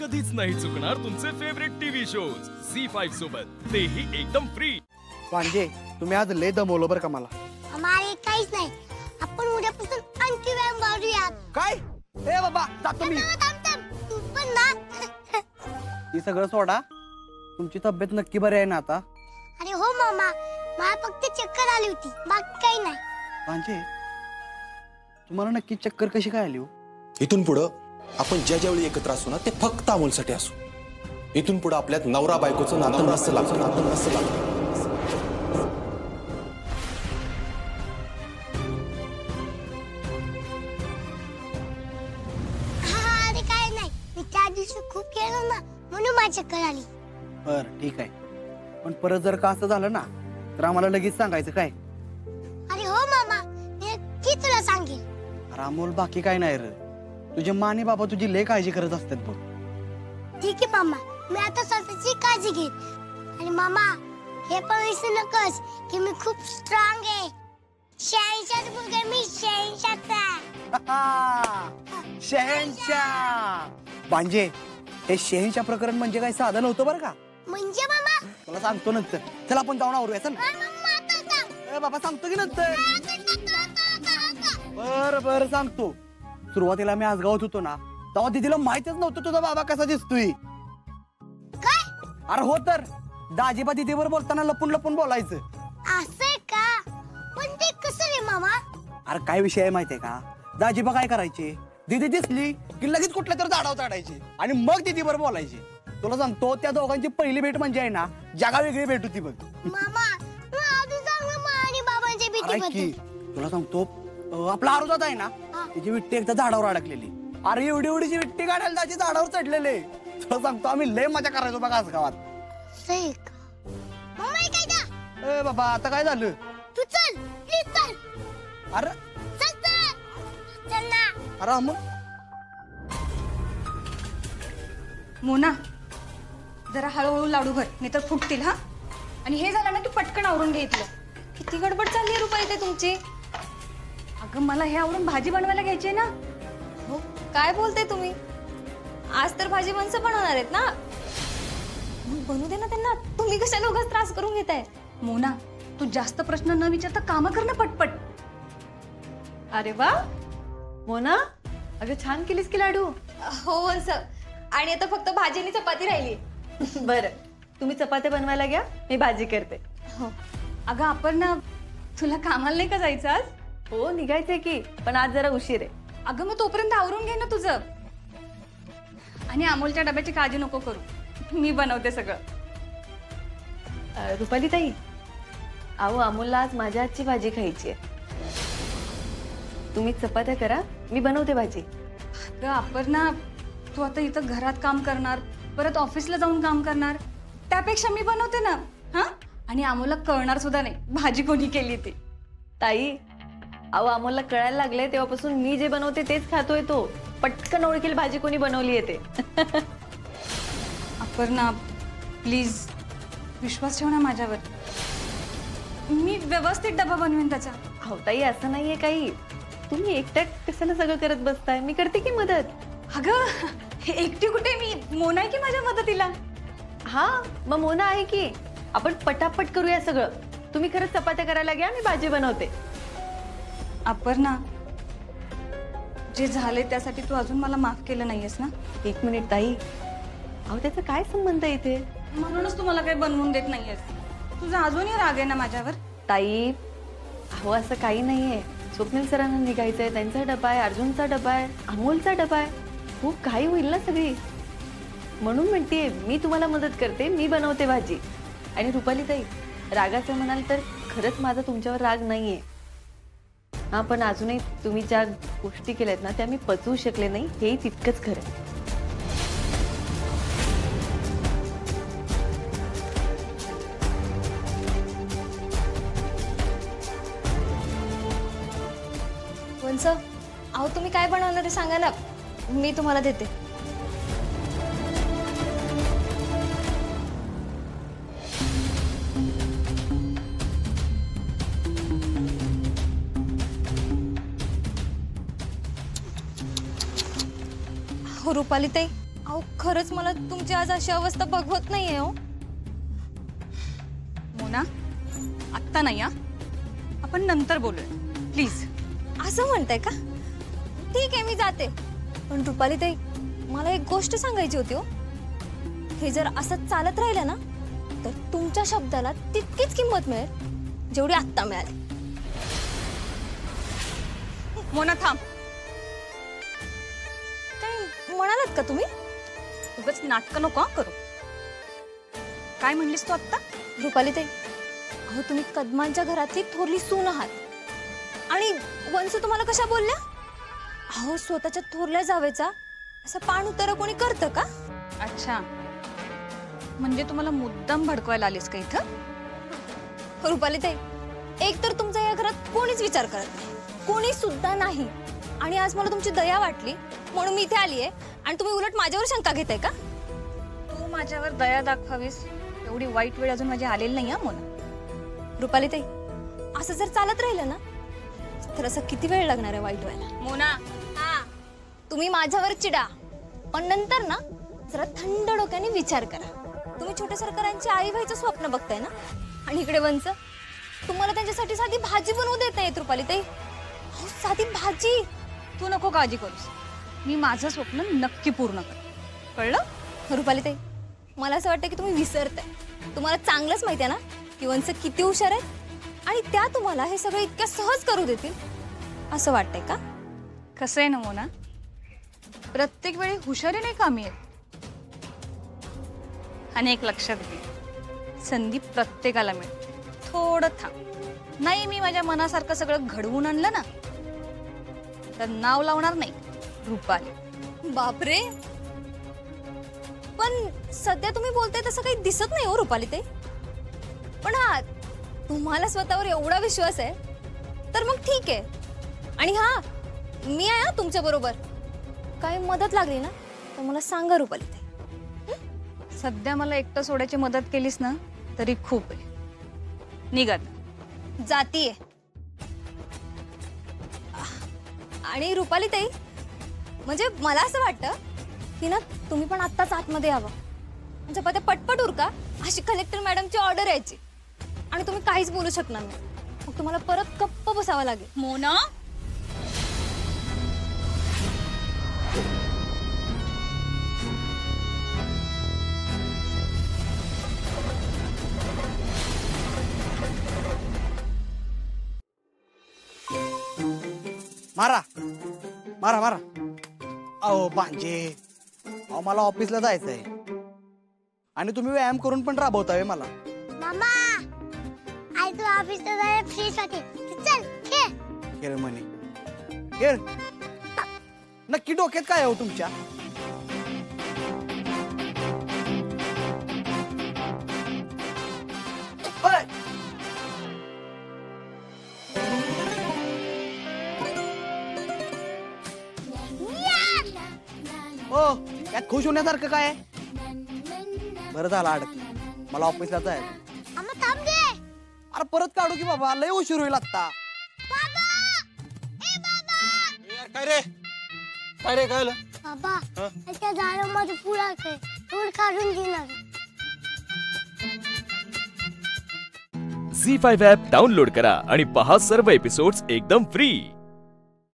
कधीच नाही चुकणार तुमचे फेवरेट टीव्ही शोज झी5 सोबत, तेही एकदम फ्री. वांजे तुम्ही आज लय दमवलं बरं का मला. आम्हाला काहीच नाही, आपण उद्यापासून आणखी व्यायाम वाढूयात. काय ए बाबा जातो मी. तू पण ना. हे सगळं सोडा, तुमची तब्येत नक्की बरी आहे ना आता? अरे हो मामा, मला फक्त चक्कर आली होती, बाकी काही नाही. वांजे तुम्हाला नक्की चक्कर कशी काय आली हो? इथून पुढं आपण ज्यावेळी एकत्र असू ना ते फक्त अमोलसाठी असू. इथून पुढे आपल्यात नवरा बायकोचं नातं नसतं लागतं. अरे काय नाही, मी त्या दिवशी खूप खेळलो ना म्हणून माझी चक्कर आली. बर ठीक आहे, पण परत जर का असं झालं ना तर आम्हाला लगेच सांगायचं काय? अरे हो मामा, मी नक्की तुला सांगेल. अरे अमोल बाकी काय नाही रे, तुझे मा आणि बाबा तुझी लय काळजी करत असतात बघ. ठीक आहे मामा, मी आता स्वतःची काळजी घेईन. आणि मामा हे पण विसरू नकोस की मी खूप स्ट्रॉंग आहे. 86 मुलगा मी 86. शहनशाह. वांजे हे शहनशाह प्रकरण म्हणजे काय साधं नव्हतं बरं का. म्हणजे मामा तुला सांगतो नंतर. चल आपण जाऊन आवरूया चल. मामा आता सांग. ए बाबा सांगतो की नंतर. बर सांगतो. सुरुवातीला मी आजगावात होतो ना तेव्हा दीदीला माहितच नव्हतं तुझा बाबा कसा दिसतोय. काय? अरे हो तर दाजीबा दीदीवर बोलताना लपून लपून बोलायचं. असं का? पण ते कसं रे मामा? अरे काय विषय आहे माहितीये का, दाजीबा काय करायचे, दीदी दिसली की लगेच कुठल्या तर झाडावर चढायची आणि मग दीदीवर बोलायचे. तुला सांगतो त्या दोघांची पहिली भेट म्हणजे आहे ना जगा वेगळी भेट होती बघ. मामा तू आधी सांग ना मा आणि बाबांच्या भीतीबद्दल. तुला सांगतो आपला आरोजात आहे ना त्याची विट्टी एकदा झाडावर अडकलेली. अरे एवढी एवढीची विट्टी काढायला त्याची झाडावर चढलेले. तुला सांगतो आम्ही लय मजा करायचो बघा आज गावात. ए बाबा आता काय झालं? तू चल प्लीज चल. अरे चल चल ना. अरे अमोल. मोना जरा हळूहळू लाडू भर, नाही तर फुटतील. हा, आणि हे झालं ना की पटकन आवरून घेतलं. किती गडबड चालली आहे रुपाली ते तुमची. अगं मला हे आवरून भाजी बनवायला घ्यायची आहे ना. हो काय बोलते तुम्ही, आज तर भाजी माणसं बनवणार आहेत ना. बनवू दे ना त्यांना, तुम्ही कशाला उगाच त्रास करून घेताय. मोना तू जास्त प्रश्न न विचारता काम कर ना पटपट. अरे वा मोना, अगं छान केलीस की लाडू. हो असं, आणि आता फक्त भाजी आणि चपाती राहिली. बरं तुम्ही चपात्या बनवायला घ्या, मी भाजी करते. हो अगं आपण ना, तुला कामाला नाही का जायचं आज? हो निघायचंय की, पण आज जरा उशीर आहे. अगं मग तोपर्यंत आवरून घे ना तुझं. आणि अमोलच्या डब्याची काळजी नको करू, मी बनवते सगळं. रुपाली ताई, अहो अमोलला आज माझ्या हातची भाजी खायची आहे. तुम्ही चपात्या करा, मी बनवते भाजी. अगं अपर्णा, तू आता इथं घरात काम करणार, परत ऑफिसला जाऊन काम करणार, त्यापेक्षा मी बनवते ना. हा, आणि अमोलला कळणार सुद्धा नाही भाजी कोणी केली ती. ताई अहो अमोलला कळायला लागले तेव्हापासून मी जे बनवते तेच खातोय तो. पटकन ओळखेल भाजी कोणी बनवली आहे ते. अपर्णा प्लीज विश्वास ठेव ना माझ्यावर, मी व्यवस्थित डबा बनवेन त्याचा. हो ताई असं नाहीये काही, तुम्ही एकट्यात कशाला सगळं करत बसताय, मी करते की मदत. अगं एकटी कुठे, मी मोना आहे की माझ्या मदतीला. हा मग मोना आहे की, आपण पटापट करूया सगळं. तुम्ही खरंच चपात्या करायला घ्या, मी भाजी बनवते. अपर्णा जे झाले त्यासाठी तू अजून मला माफ केलं नाहीयेस ना? एक मिनिट ताई, अहो त्याचा काय संबंध आहे इथे? म्हणूनच तू मला काही बनवून देत नाहीयेस. तुझा अजूनही राग आहे ना माझ्यावर? ताई अहो असं काही नाहीये. स्वप्नील सरांना निघायचंय, त्यांचा डबा आहे, अर्जुनचा डबा आहे, अमोलचा डबा आहे, खूप घाई होईल ना सगळी. म्हणून म्हणते मी तुम्हाला मदत करते, मी बनवते भाजी. आणि रुपाली ताई रागाचं म्हणाल तर खरंच माझा तुमच्यावर राग नाहीये. हा पण अजूनही तुम्ही ज्या गोष्टी केल्यात ना त्या मी पचवू शकले नाही, हेही तितकंच खरं. वंस अहो तुम्ही काय बनवणार ते सांगा ना, मी तुम्हाला देते. हो रुपाली ताई, अहो खरंच मला तुमची आज अशी अवस्था बघवत नाहीये हो. मोना, आत्ता नाही हा, आपण नंतर बोलूया प्लीज. असं म्हणताय का? ठीक आहे, मी जाते. पण रुपाली ताई, मला एक गोष्ट सांगायची होती हो. हे जर असं चालत राहिलं ना तर तुमच्या शब्दाला तितकीच किंमत मिळेल जेवढी आत्ता मिळाली. मोना थांब. काय म्हणालात का तुम्ही? उगाच नाटकं नको करू. काय म्हणलीस तू आत्ता? रुपाली ताई, अहो तुम्ही कदमांच्या घरातली थोरली सून आहात आणि वंश तुम्हाला कशा बोलल्या? अहो स्वतःच्या थोरल्या जावेचा असं पाण उतारा कोणी करतं का? अच्छा, म्हणजे तुम्हाला मुद्दाम भडकवायला आलीस का इथं? रुपाली ताई, एक तर तुमचा या घरात कोणीच विचार करत नाही, कोणी सुद्धा नाही. आणि आज मला तुमची दया वाटली म्हणून मी इथे आलीये आणि तुम्ही उलट माझ्यावर शंका घेताय का? तू माझ्यावर दया दाखवावीस एवढी वाईट वेळ अजून माझी आलेली नाही हा मोना. रुपाली ताई, असं जर चालत राहिलं ना तर असं किती वेळ लागणार आहे वाईट व्हायला? मोना, हा तुम्ही माझ्यावर चिडा, पण नंतर ना जरा थंड डोक्याने विचार करा. तुम्ही छोट्या सरकारांची आई व्हायचं स्वप्न बघताय ना, आणि इकडे वंच तुम्हाला त्यांच्यासाठी साधी भाजी बनवू देत नाहीत. रुपाली ताई, अहो साधी भाजी. तू नको काळजी करूस, मी माझं स्वप्न नक्की पूर्ण कर. कळलं? रुपाली ताई, मला असं वाटतं की तुम्ही विसरताय. तुम्हाला चांगलंच माहिती आहे ना की वंच किती हुशार आहेत आणि त्या तुम्हाला हे सगळं इतक्या सहज करू देतील असं वाटतंय का? कसं आहे ना मोना, प्रत्येक वेळी हुशारी नाही कामी येत. आणि एक लक्षात घे, संधी प्रत्येकाला मिळते. थोडं थांब. नाही मी माझ्या मनासारखं सगळं घडवून आणलं ना तर नाव लावणार नाही रुपाली. बापरे, पण सध्या तुम्ही बोलताय तसं काही दिसत नाही हो रुपाली ताई. पण हा, तुम्हाला स्वतःवर एवढा विश्वास आहे तर मग ठीक आहे. आणि हा, मी आहे हा तुमच्या बरोबर. काही मदत लागली ना तर मला सांगा रुपाली ताई. सध्या मला एकटं सोडायची मदत केलीस ना तरी खूप आहे. निघत जातीये. आणि रुपाली ताई, म्हणजे मला असं वाटतं की ना तुम्ही पण आत्ताच आतमध्ये यावं. म्हणजे पते पटपट उरका, अशी कलेक्टर मॅडमची ऑर्डर यायची आणि तुम्ही काहीच बोलू शकणार नाही. मग तुम्हाला परत गप्प बसावं लागेल. मोना, मारा मारा मारा. अहो भांजे, अहो मला ऑफिसला जायचंय आणि तुम्ही व्यायाम करून पण राबवताय मला. मामा, आई तू ऑफिसला जायला फ्री साठी चल खेळ. खेळ म्हणे खेळ. नक्की डोक्यात काय हो तुमच्या? हो, यात खुश होण्यासारखं काय आहे? बरं झालं अडकलं, मला ऑफिसला जायचं. मामा थांब दे. अरे परत काढू की बाबा, लय उशीर होईल आता. बाबा, ए बाबा. काय रे काय रे काय बाबा, त्या झाडामध्ये फुल आहे, फुल काढून देणार. झी5 ॲप डाउनलोड करा आणि पहा सर्व एपिसोड्स एकदम फ्री.